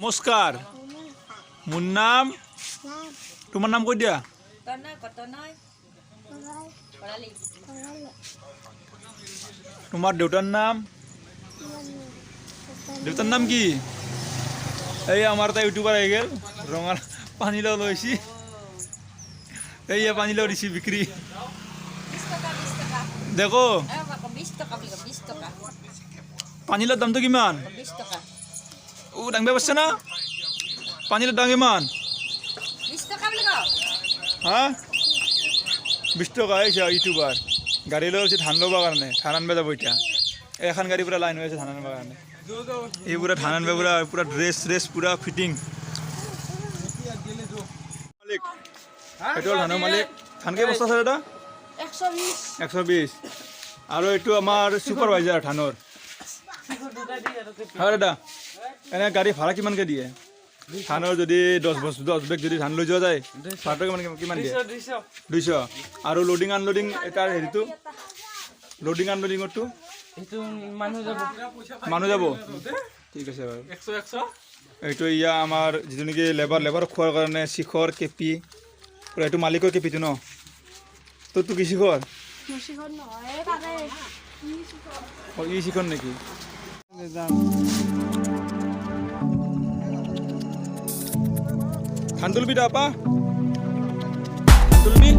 নমস্কাৰ মোৰ নাম তোমাৰ নাম কৈ দিয়া তোমাৰ দেউতাৰ নাম কি এই আমাৰ এটা ইউটিউবাৰ আহি গেল ৰঙা পানীলাও লৈছি এইয়া পানীলাও দিছি বিক্ৰী দেখো পানীলাওৰ দামটো কিমান ও দাঙিব পাৰছে না পানীলাওৰ দাম কিমান 20 টাকা বুলি কও হা 20 টাকা এই ইউটিউবার গাড়ী লৈ আছে ধান ল'বৰ কাৰণে ধান আনবা যাব এতিয়া এখন গাড়ী পুৰা লাইন হৈ আছে ধান আনবৰ কাৰণে এই পুৰা ধান আনবা পুৰা ড্ৰেছ পুৰা ফিটিং মালিক পেট্ৰল ধানৰ মালিক ধান কেই বস্তা আছে দাদা 120 আৰু এইটো আমাৰ সুপাৰভাইজাৰ ধানৰ হয় দাদা এনে গাড়ী ভাড়া কিমানকৈ দিয়ে ধানৰ যদি 10 বেগ যদি ধান লৈ যোৱা যায় ভাড়াটো কিমান দিয়ে 200 আৰু লোডিং আনলোডিং এটাৰ হেৰিটো লোডিং আনলোডিঙৰটো মানুহ যাব ঠিক আছে বাৰু 100 এইটো ইয়া আমাৰ যিটো নেকি লেবাৰ খোৱাৰ কাৰণে শিখৰ কেপি এইটো মালিকৰ কেপিটো ন তোৰটো কি শিখৰ ই শিখৰ নেকি ধান তুলবি দা আপা তুলবি